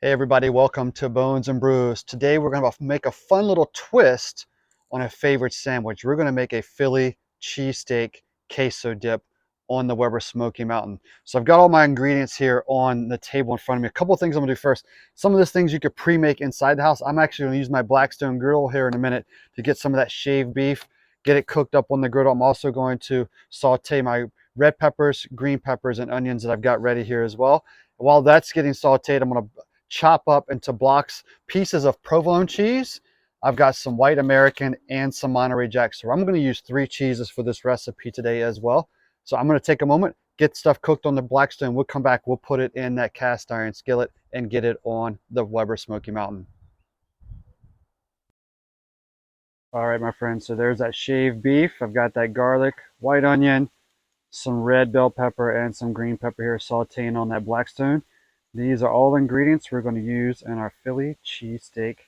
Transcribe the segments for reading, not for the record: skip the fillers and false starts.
Hey everybody, welcome to Bones and Brews. Today we're going to make a fun little twist on a favorite sandwich. We're going to make a Philly cheesesteak queso dip on the Weber Smoky Mountain. So I've got all my ingredients here on the table in front of me. A couple of things I'm going to do first. Some of these things you could pre-make inside the house. I'm actually going to use my Blackstone griddle here in a minute to get some of that shaved beef, get it cooked up on the griddle. I'm also going to saute my red peppers, green peppers, and onions that I've got ready here as well. While that's getting sauteed, I'm going to chop up into blocks pieces of provolone cheese. I've got some white American and some Monterey Jack. So I'm going to use 3 cheeses for this recipe today as well. So I'm going to take a moment, get stuff cooked on the Blackstone. We'll come back, we'll put it in that cast iron skillet and get it on the Weber Smoky Mountain. All right, my friends, so there's that shaved beef. I've got that garlic, white onion, some red bell pepper, and some green pepper here sauteing on that Blackstone. These are all the ingredients we're going to use in our Philly cheesesteak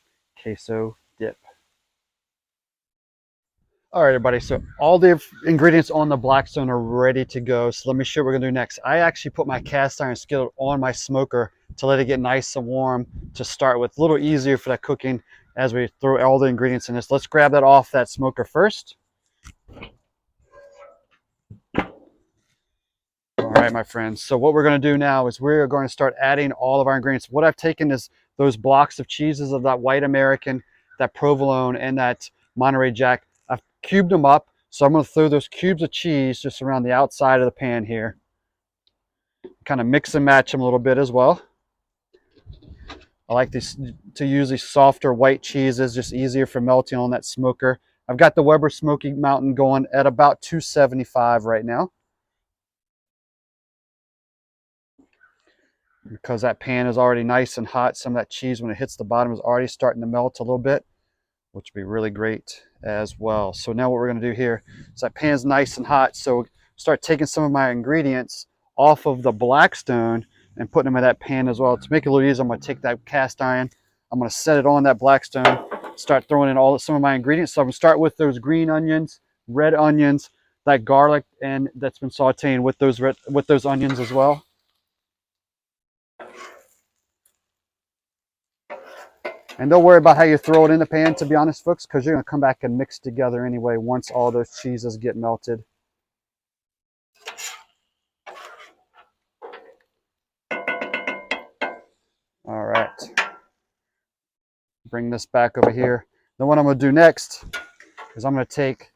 queso dip. All right, everybody, so all the ingredients on the Blackstone are ready to go. So let me show you what we're going to do next. I actually put my cast iron skillet on my smoker to let it get nice and warm to start with. A little easier for that cooking as we throw all the ingredients in this. Let's grab that off that smoker first. All right, my friends. So what we're going to do now is we're going to start adding all of our ingredients. What I've taken is those blocks of cheeses of that white American, that provolone, and that Monterey Jack. I've cubed them up. So I'm going to throw those cubes of cheese just around the outside of the pan here. Kind of mix and match them a little bit as well. I like to use these softer white cheeses, just easier for melting on that smoker. I've got the Weber Smoky Mountain going at about 275 right now. Because that pan is already nice and hot. Some of that cheese, when it hits the bottom, is already starting to melt a little bit, which would be really great as well. So now what we're going to do here is that pan's nice and hot. So start taking some of my ingredients off of the Blackstone and putting them in that pan as well. To make it a little easier, I'm going to take that cast iron. I'm going to set it on that Blackstone, start throwing in some of my ingredients. So I'm going to start with those green onions, red onions, that garlic, and that's been sauteing with those onions as well. And don't worry about how you throw it in the pan, to be honest, folks, because you're going to come back and mix together anyway once all those cheeses get melted. All right. Bring this back over here. Then what I'm going to do next is I'm going to take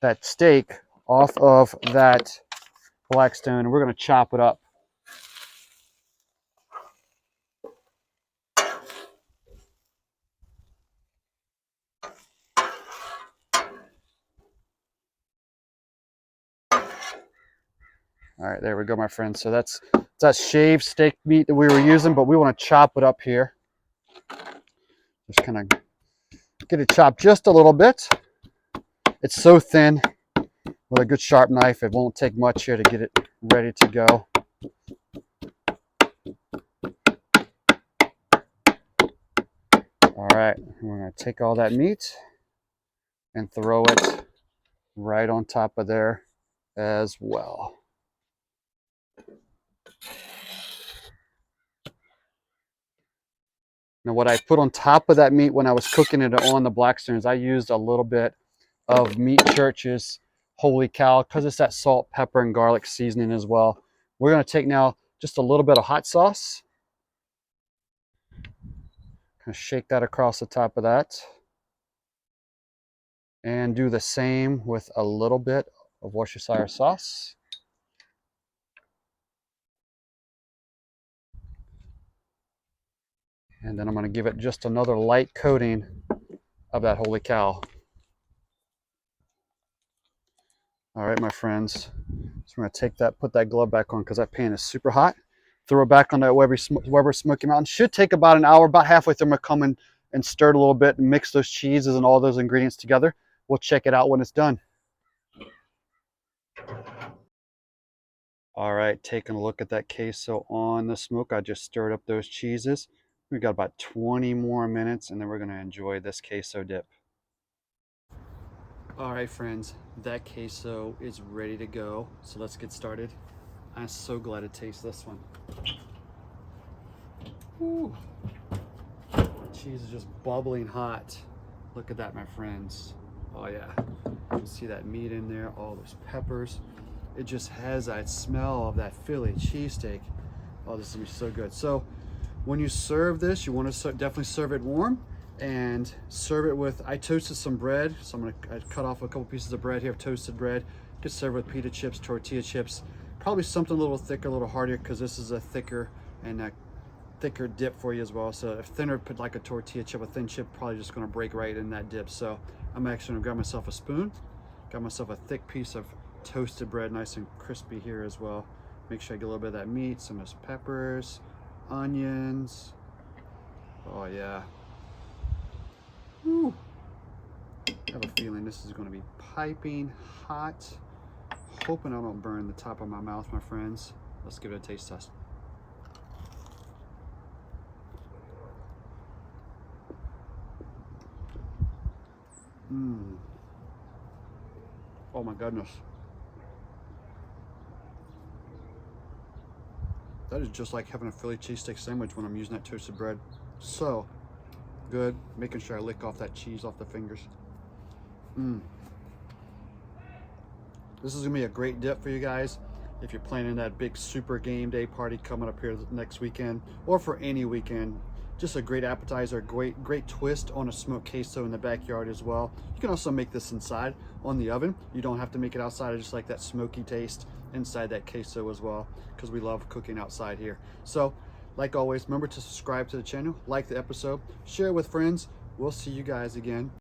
that steak off of that Blackstone and we're going to chop it up. All right, there we go, my friends. So that's shaved steak meat that we were using, but we want to chop it up here. Just kind of get it chopped just a little bit. It's so thin. With a good sharp knife, it won't take much here to get it ready to go. All right, we're going to take all that meat and throw it right on top of there as well. Now what I put on top of that meat when I was cooking it on the Blackstone is I used a little bit of Meat Church's Holy Cow because it's that salt, pepper, and garlic seasoning as well. We're going to take now just a little bit of hot sauce. Kind of shake that across the top of that. And do the same with a little bit of Worcestershire sauce. And then I'm going to give it just another light coating of that Holy Cow. All right, my friends. So we're going to take that, put that glove back on because that pan is super hot. Throw it back on that Weber Smoky Mountain. Should take about an hour. About halfway through, I'm going to come in and stir it a little bit and mix those cheeses and all those ingredients together. We'll check it out when it's done. All right, taking a look at that queso on the smoke. I just stirred up those cheeses. We've got about 20 more minutes and then we're going to enjoy this queso dip. All right, friends, that queso is ready to go. So let's get started. I'm so glad to taste this one. Ooh. Cheese is just bubbling hot. Look at that, my friends. Oh yeah, you can see that meat in there, all those peppers. It just has that smell of that Philly cheesesteak. Oh, this is gonna be so good. So when you serve this, you want to definitely serve it warm and serve it with, I toasted some bread. So I cut off a couple pieces of bread here, toasted bread. You can serve with pita chips, tortilla chips, probably something a little thicker, a little heartier, because this is a thicker and a thicker dip for you as well. So if thinner, put like a tortilla chip, a thin chip, probably just gonna break right in that dip. So I'm actually gonna grab myself a spoon, got myself a thick piece of toasted bread, nice and crispy here as well. Make sure I get a little bit of that meat, some of those peppers, onions. Oh yeah. Woo. I have a feeling this is gonna be piping hot. Hoping I don't burn the top of my mouth, my friends. Let's give it a taste test. Oh my goodness. That is just like having a Philly cheesesteak sandwich when I'm using that toasted bread. So good. Making sure I lick off that cheese off the fingers. This is gonna be a great dip for you guys if you're planning that big super game day party coming up here next weekend, or for any weekend. Just a great appetizer, great twist on a smoked queso in the backyard as well. You can also make this inside on the oven. You don't have to make it outside. I just like that smoky taste inside that queso as well, because we love cooking outside here. So like always, remember to subscribe to the channel, like the episode, share it with friends. We'll see you guys again